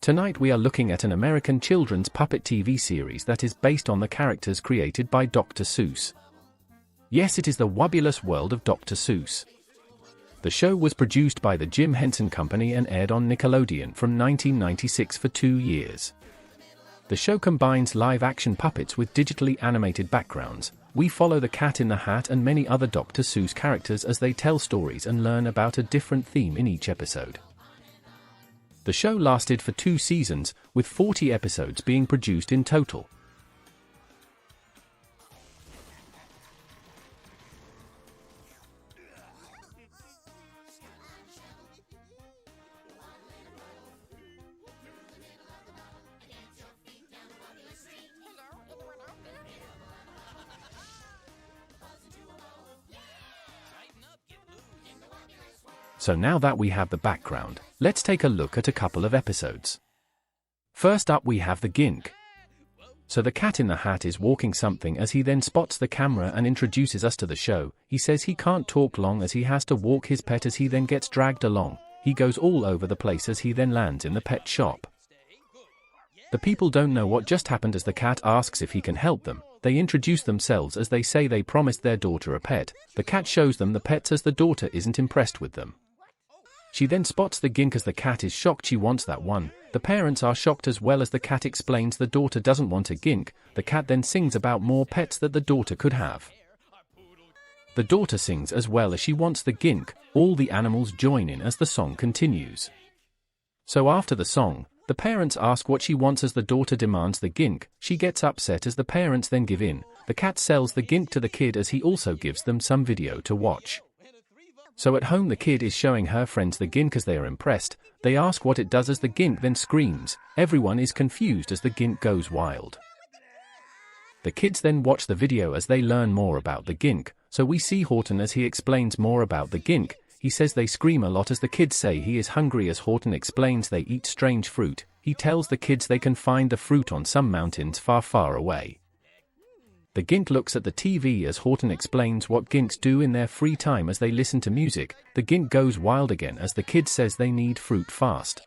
Tonight we are looking at an American children's puppet TV series that is based on the characters created by Dr. Seuss. Yes, it is the Wubbulous world of Dr. Seuss. The show was produced by the Jim Henson Company and aired on Nickelodeon from 1996 for 2 years. The show combines live-action puppets with digitally animated backgrounds. We follow the Cat in the Hat and many other Dr. Seuss characters as they tell stories and learn about a different theme in each episode. The show lasted for 2 seasons, with 40 episodes being produced in total. So now that we have the background, let's take a look at a couple of episodes. First up we have the Gink. So the Cat in the Hat is walking something as he then spots the camera and introduces us to the show. He says he can't talk long as he has to walk his pet as he then gets dragged along. He goes all over the place as he then lands in the pet shop. The people don't know what just happened as the cat asks if he can help them. They introduce themselves as they say they promised their daughter a pet. The cat shows them the pets as the daughter isn't impressed with them. She then spots the Gink as the cat is shocked she wants that one. The parents are shocked as well as the cat explains the daughter doesn't want a Gink. The cat then sings about more pets that the daughter could have. The daughter sings as well as she wants the Gink. All the animals join in as the song continues. So after the song, the parents ask what she wants as the daughter demands the Gink. She gets upset as the parents then give in. The cat sells the Gink to the kid as he also gives them some video to watch. So at home the kid is showing her friends the Gink as they are impressed. They ask what it does as the Gink then screams. Everyone is confused as the Gink goes wild. The kids then watch the video as they learn more about the Gink. So we see Horton as he explains more about the Gink. He says they scream a lot as the kids say he is hungry as Horton explains they eat strange fruit. He tells the kids they can find the fruit on some mountains far, far away. The Gink looks at the TV as Horton explains what Ginks do in their free time as they listen to music. The Gink goes wild again as the kid says they need fruit fast.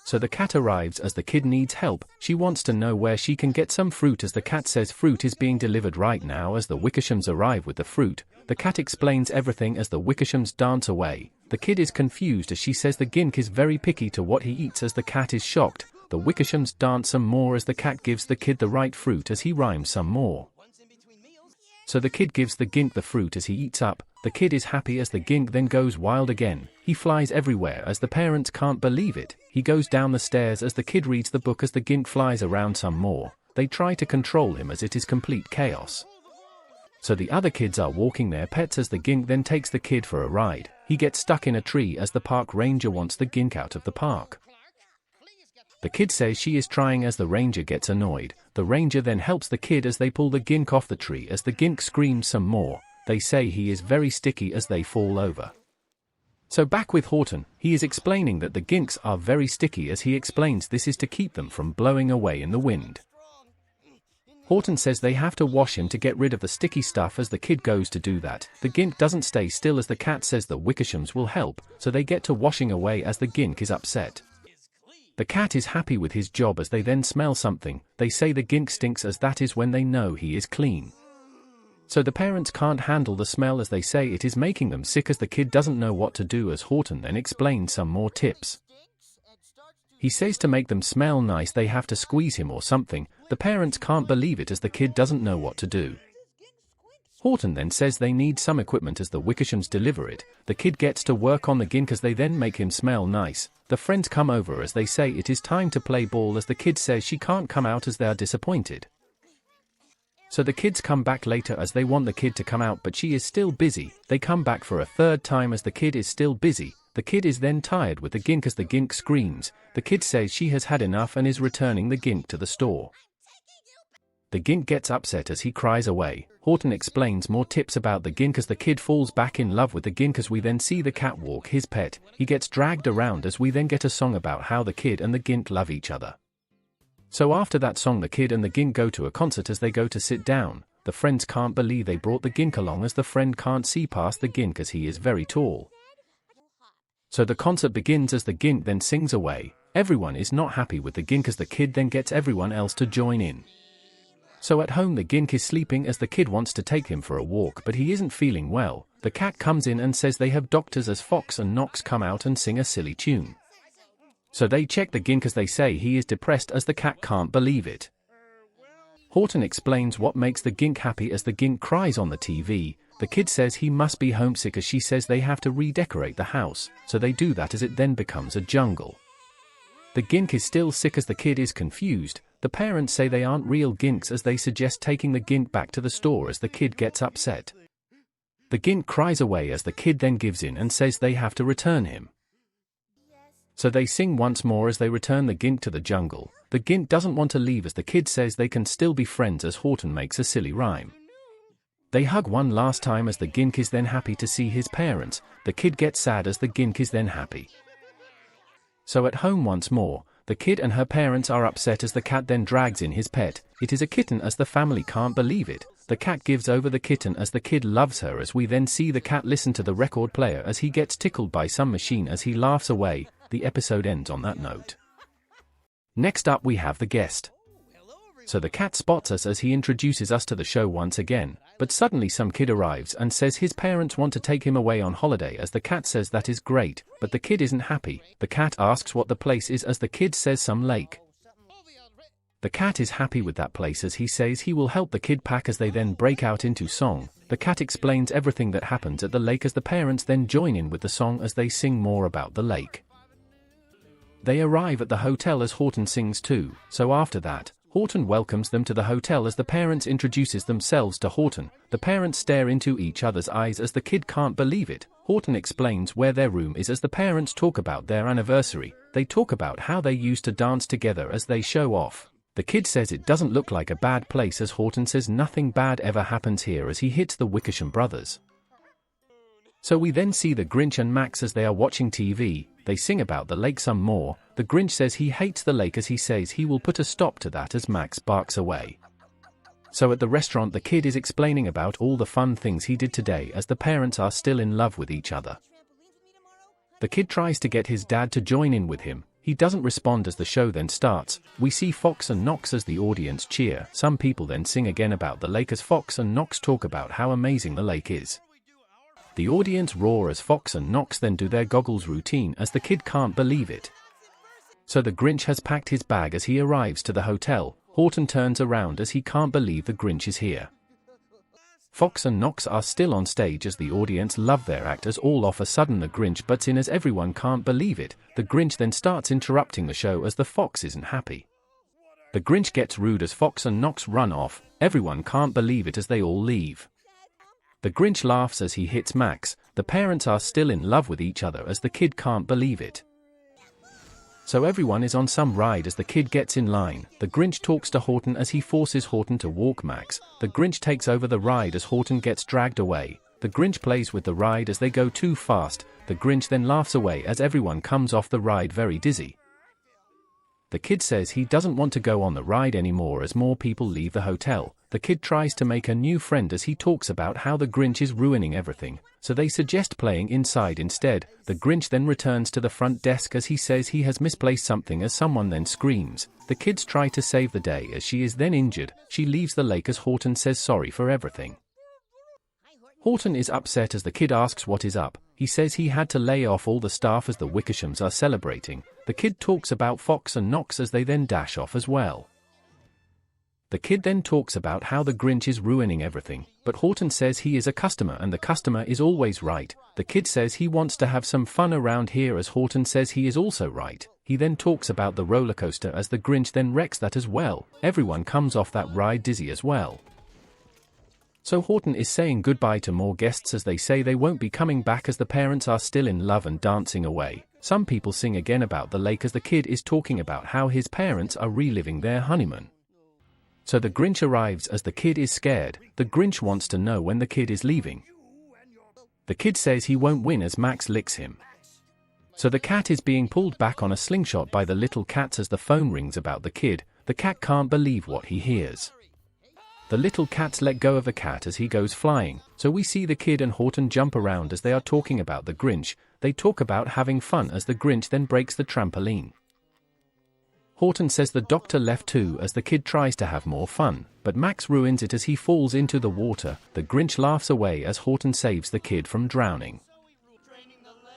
So the cat arrives as the kid needs help. She wants to know where she can get some fruit as the cat says fruit is being delivered right now as the Wickershams arrive with the fruit. The cat explains everything as the Wickershams dance away. The kid is confused as she says the Gink is very picky to what he eats as the cat is shocked. The Wickershams dance some more as the cat gives the kid the right fruit as he rhymes some more. So the kid gives the Gink the fruit as he eats up. The kid is happy as the Gink then goes wild again. He flies everywhere as the parents can't believe it. He goes down the stairs as the kid reads the book as the Gink flies around some more. They try to control him as it is complete chaos. So the other kids are walking their pets as the Gink then takes the kid for a ride. He gets stuck in a tree as the park ranger wants the Gink out of the park. The kid says she is trying as the ranger gets annoyed. The ranger then helps the kid as they pull the Gink off the tree as the Gink screams some more. They say he is very sticky as they fall over. So back with Horton, he is explaining that the Ginks are very sticky as he explains this is to keep them from blowing away in the wind. Horton says they have to wash him to get rid of the sticky stuff as the kid goes to do that. The Gink doesn't stay still as the cat says the Wickershams will help, so they get to washing away as the Gink is upset. The cat is happy with his job as they then smell something. They say the Gink stinks as that is when they know he is clean. So the parents can't handle the smell as they say it is making them sick as the kid doesn't know what to do as Horton then explains some more tips. He says to make them smell nice they have to squeeze him or something. The parents can't believe it as the kid doesn't know what to do. Horton then says they need some equipment as the Wickershams deliver it. The kid gets to work on the Gink as they then make him smell nice. The friends come over as they say it is time to play ball as the kid says she can't come out as they are disappointed. So the kids come back later as they want the kid to come out but she is still busy. They come back for a third time as the kid is still busy. The kid is then tired with the Gink as the Gink screams. The kid says she has had enough and is returning the Gink to the store. The Gink gets upset as he cries away. Horton explains more tips about the Gink as the kid falls back in love with the Gink as we then see the cat walk his pet. He gets dragged around as we then get a song about how the kid and the Gink love each other. So after that song the kid and the Gink go to a concert as they go to sit down. The friends can't believe they brought the Gink along as the friend can't see past the Gink as he is very tall. So the concert begins as the Gink then sings away. Everyone is not happy with the Gink as the kid then gets everyone else to join in. So at home the Gink is sleeping as the kid wants to take him for a walk but he isn't feeling well. The cat comes in and says they have doctors as Fox and Knox come out and sing a silly tune. So they check the Gink as they say he is depressed as the cat can't believe it. Horton explains what makes the Gink happy as the Gink cries on the TV. The kid says he must be homesick as she says they have to redecorate the house, so they do that as it then becomes a jungle. The Gink is still sick as the kid is confused. The parents say they aren't real Ginks as they suggest taking the Gink back to the store as the kid gets upset. The Gink cries away as the kid then gives in and says they have to return him. So they sing once more as they return the Gink to the jungle. The Gink doesn't want to leave as the kid says they can still be friends as Horton makes a silly rhyme. They hug one last time as the Gink is then happy to see his parents. The kid gets sad as the Gink is then happy. So at home once more, the kid and her parents are upset as the cat then drags in his pet. It is a kitten as the family can't believe it. The cat gives over the kitten as the kid loves her as we then see the cat listen to the record player as he gets tickled by some machine as he laughs away. The episode ends on that note. Next up we have the guest. So the cat spots us as he introduces us to the show once again, but suddenly some kid arrives and says his parents want to take him away on holiday as the cat says that is great, but the kid isn't happy. The cat asks what the place is as the kid says some lake. The cat is happy with that place as he says he will help the kid pack as they then break out into song. The cat explains everything that happens at the lake as the parents then join in with the song as they sing more about the lake. They arrive at the hotel as Horton sings too, so after that, Horton welcomes them to the hotel as the parents introduces themselves to Horton. The parents stare into each other's eyes as the kid can't believe it. Horton explains where their room is as the parents talk about their anniversary. They talk about how they used to dance together as they show off. The kid says it doesn't look like a bad place as Horton says nothing bad ever happens here as he hits the Wickersham brothers. So we then see the Grinch and Max as they are watching TV. They sing about the lake some more. The Grinch says he hates the lake as he says he will put a stop to that as Max barks away. So at the restaurant the kid is explaining about all the fun things he did today as the parents are still in love with each other. The kid tries to get his dad to join in with him. He doesn't respond as the show then starts. We see Fox and Knox as the audience cheer. Some people then sing again about the lake as Fox and Knox talk about how amazing the lake is. The audience roar as Fox and Knox then do their goggles routine as the kid can't believe it. So the Grinch has packed his bag as he arrives to the hotel. Horton turns around as he can't believe the Grinch is here. Fox and Knox are still on stage as the audience love their act as all of a sudden the Grinch butts in as everyone can't believe it. The Grinch then starts interrupting the show as the Fox isn't happy. The Grinch gets rude as Fox and Knox run off. Everyone can't believe it as they all leave. The Grinch laughs as he hits Max. The parents are still in love with each other as the kid can't believe it. So everyone is on some ride as the kid gets in line. The Grinch talks to Horton as he forces Horton to walk Max. The Grinch takes over the ride as Horton gets dragged away. The Grinch plays with the ride as they go too fast. The Grinch then laughs away as everyone comes off the ride very dizzy. The kid says he doesn't want to go on the ride anymore as more people leave the hotel. The kid tries to make a new friend as he talks about how the Grinch is ruining everything, so they suggest playing inside instead. The Grinch then returns to the front desk as he says he has misplaced something as someone then screams. The kids try to save the day as she is then injured. She leaves the lake as Horton says sorry for everything. Horton is upset as the kid asks what is up. He says he had to lay off all the staff as the Wickershams are celebrating. The kid talks about Fox and Knox as they then dash off as well. The kid then talks about how the Grinch is ruining everything, but Horton says he is a customer and the customer is always right. The kid says he wants to have some fun around here as Horton says he is also right. He then talks about the roller coaster as the Grinch then wrecks that as well. Everyone comes off that ride dizzy as well. So Horton is saying goodbye to more guests as they say they won't be coming back as the parents are still in love and dancing away. Some people sing again about the lake as the kid is talking about how his parents are reliving their honeymoon. So the Grinch arrives as the kid is scared. The Grinch wants to know when the kid is leaving. The kid says he won't win as Max licks him. So the cat is being pulled back on a slingshot by the little cats as the phone rings about the kid. The cat can't believe what he hears. The little cats let go of the cat as he goes flying, so we see the kid and Horton jump around as they are talking about the Grinch. They talk about having fun as the Grinch then breaks the trampoline. Horton says the doctor left too as the kid tries to have more fun, but Max ruins it as he falls into the water. The Grinch laughs away as Horton saves the kid from drowning.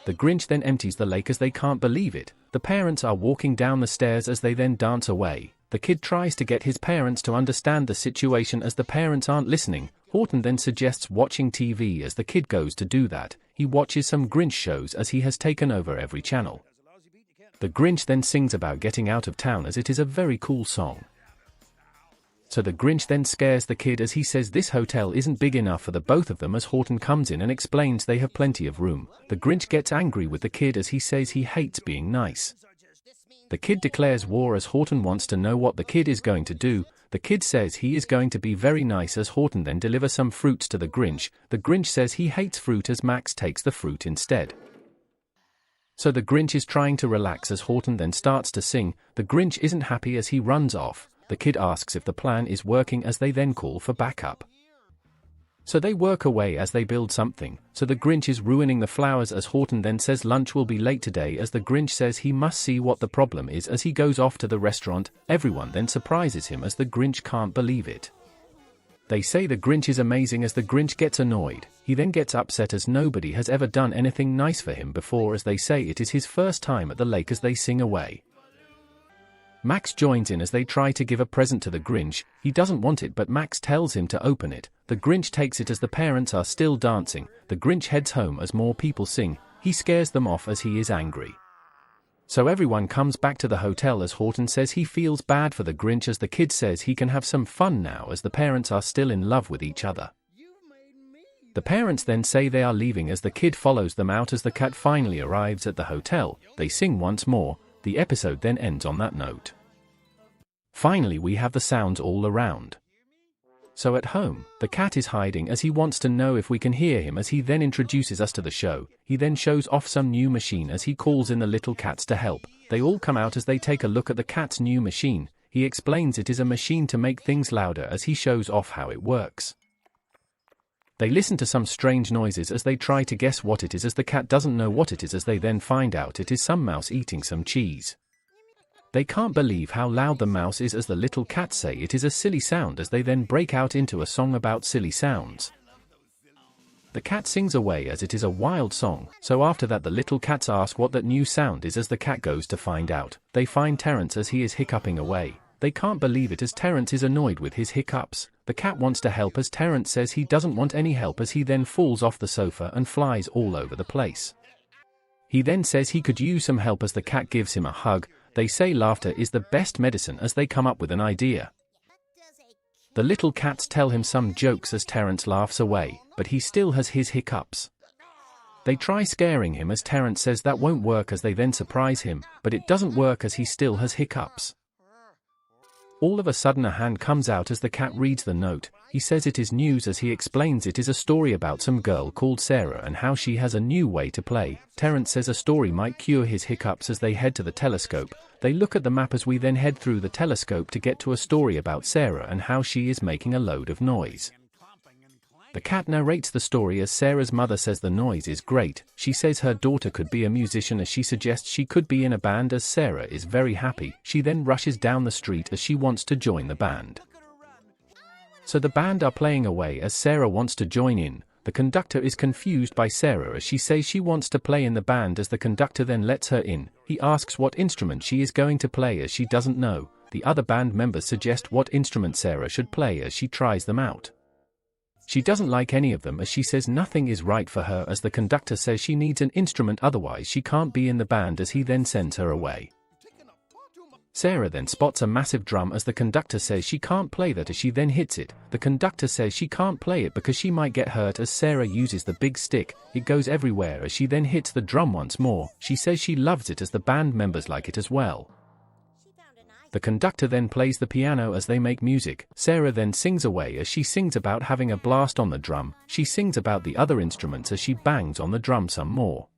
The Grinch then empties the lake as they can't believe it. The parents are walking down the stairs as they then dance away. The kid tries to get his parents to understand the situation as the parents aren't listening. Horton then suggests watching TV as the kid goes to do that. He watches some Grinch shows as he has taken over every channel. The Grinch then sings about getting out of town as it is a very cool song. So the Grinch then scares the kid as he says this hotel isn't big enough for the both of them as Horton comes in and explains they have plenty of room. The Grinch gets angry with the kid as he says he hates being nice. The kid declares war as Horton wants to know what the kid is going to do. The kid says he is going to be very nice as Horton then delivers some fruits to the Grinch. The Grinch says he hates fruit as Max takes the fruit instead. So the Grinch is trying to relax as Horton then starts to sing. The Grinch isn't happy as he runs off. The kid asks if the plan is working as they then call for backup. So they work away as they build something. So the Grinch is ruining the flowers as Horton then says lunch will be late today as the Grinch says he must see what the problem is as he goes off to the restaurant. Everyone then surprises him as the Grinch can't believe it. They say the Grinch is amazing as the Grinch gets annoyed. He then gets upset as nobody has ever done anything nice for him before as they say it is his first time at the lake as they sing away. Max joins in as they try to give a present to the Grinch. He doesn't want it but Max tells him to open it. The Grinch takes it as the parents are still dancing. The Grinch heads home as more people sing. He scares them off as he is angry. So everyone comes back to the hotel as Horton says he feels bad for the Grinch as the kid says he can have some fun now as the parents are still in love with each other. The parents then say they are leaving as the kid follows them out as the cat finally arrives at the hotel. They sing once more. The episode then ends on that note. Finally we have the sounds all around. So at home, the cat is hiding as he wants to know if we can hear him as he then introduces us to the show. He then shows off some new machine as he calls in the little cats to help. They all come out as they take a look at the cat's new machine. He explains it is a machine to make things louder as he shows off how it works. They listen to some strange noises as they try to guess what it is as the cat doesn't know what it is as they then find out it is some mouse eating some cheese. They can't believe how loud the mouse is as the little cats say it is a silly sound as they then break out into a song about silly sounds. The cat sings away as it is a wild song, so after that the little cats ask what that new sound is as the cat goes to find out. They find Terence as he is hiccuping away. They can't believe it as Terence is annoyed with his hiccups. The cat wants to help as Terence says he doesn't want any help as he then falls off the sofa and flies all over the place. He then says he could use some help as the cat gives him a hug. They say laughter is the best medicine as they come up with an idea. The little cats tell him some jokes as Terence laughs away, but he still has his hiccups. They try scaring him as Terence says that won't work as they then surprise him, but it doesn't work as he still has hiccups. All of a sudden a hand comes out as the cat reads the note. He says it is news as he explains it is a story about some girl called Sarah and how she has a new way to play. Terence says a story might cure his hiccups as they head to the telescope. They look at the map as we then head through the telescope to get to a story about Sarah and how she is making a load of noise. The cat narrates the story as Sarah's mother says the noise is great. She says her daughter could be a musician as she suggests she could be in a band as Sarah is very happy. She then rushes down the street as she wants to join the band. So the band are playing away as Sarah wants to join in. The conductor is confused by Sarah as she says she wants to play in the band as the conductor then lets her in. He asks what instrument she is going to play as she doesn't know. The other band members suggest what instrument Sarah should play as she tries them out. She doesn't like any of them as she says nothing is right for her as the conductor says she needs an instrument otherwise she can't be in the band as he then sends her away. Sarah then spots a massive drum as the conductor says she can't play that as she then hits it. The conductor says she can't play it because she might get hurt as Sarah uses the big stick. It goes everywhere as she then hits the drum once more. She says she loves it as the band members like it as well. The conductor then plays the piano as they make music. Sarah then sings away as she sings about having a blast on the drum. She sings about the other instruments as she bangs on the drum some more.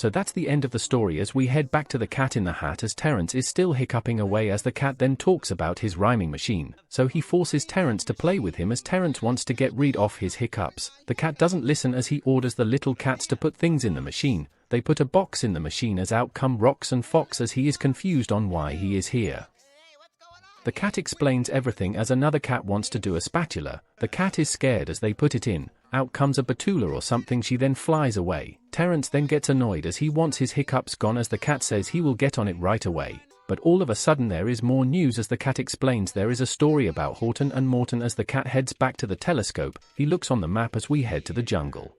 So that's the end of the story as we head back to the Cat in the Hat as Terence is still hiccuping away as the cat then talks about his rhyming machine. So he forces Terence to play with him as Terence wants to get rid of his hiccups. The cat doesn't listen as he orders the little cats to put things in the machine. They put a box in the machine as out come Rocks and Fox as he is confused on why he is here. The cat explains everything as another cat wants to do a spatula. The cat is scared as they put it in. Out comes a Batula or something, she then flies away. Terence then gets annoyed as he wants his hiccups gone as the cat says he will get on it right away. But all of a sudden there is more news as the cat explains there is a story about Horton and Morton as the cat heads back to the telescope. He looks on the map as we head to the jungle.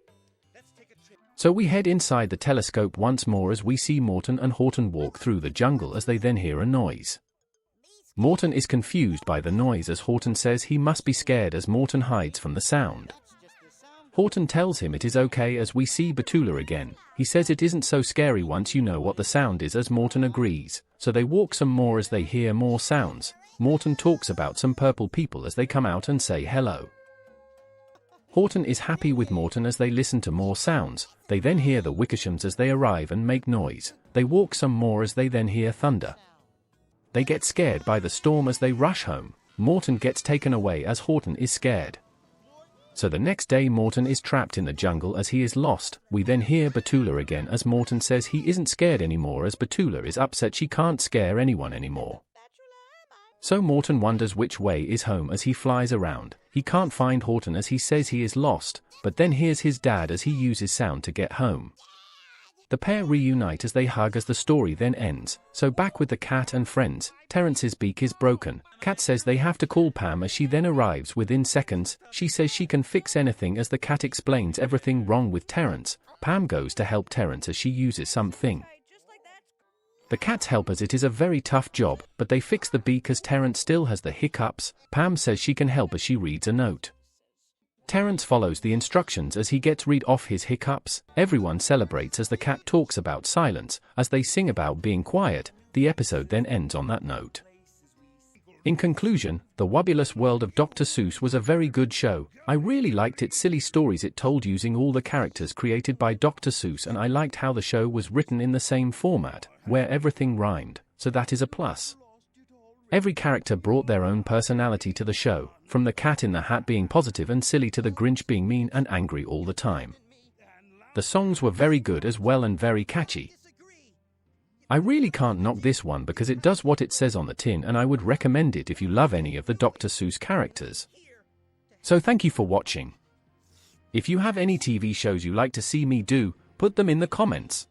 So we head inside the telescope once more as we see Morton and Horton walk through the jungle as they then hear a noise. Morton is confused by the noise as Horton says he must be scared as Morton hides from the sound. Horton tells him it is okay as we see Batula again. He says it isn't so scary once you know what the sound is as Morton agrees. So they walk some more as they hear more sounds. Morton talks about some purple people as they come out and say hello. Horton is happy with Morton as they listen to more sounds. They then hear the Wickershams as they arrive and make noise. They walk some more as they then hear thunder. They get scared by the storm as they rush home. Morton gets taken away as Horton is scared. So the next day Morton is trapped in the jungle as he is lost. We then hear Batula again as Morton says he isn't scared anymore as Batula is upset she can't scare anyone anymore. So Morton wonders which way is home as he flies around. He can't find Horton as he says he is lost, but then hears his dad as he uses sound to get home. The pair reunite as they hug as the story then ends. So back with the cat and friends. Terence's beak is broken. Cat says they have to call Pam as she then arrives within seconds. She says she can fix anything as the cat explains everything wrong with Terence. Pam goes to help Terence as she uses something. The cats help as it is a very tough job, but they fix the beak as Terence still has the hiccups. Pam says she can help as she reads a note. Terence follows the instructions as he gets rid of his hiccups. Everyone celebrates as the cat talks about silence, as they sing about being quiet. The episode then ends on that note. In conclusion, the Wubbulous World of Dr. Seuss was a very good show. I really liked its silly stories it told using all the characters created by Dr. Seuss, and I liked how the show was written in the same format, where everything rhymed, so that is a plus. Every character brought their own personality to the show, from the Cat in the Hat being positive and silly to the Grinch being mean and angry all the time. The songs were very good as well and very catchy. I really can't knock this one because it does what it says on the tin, and I would recommend it if you love any of the Dr. Seuss characters. So thank you for watching. If you have any TV shows you like to see me do, put them in the comments.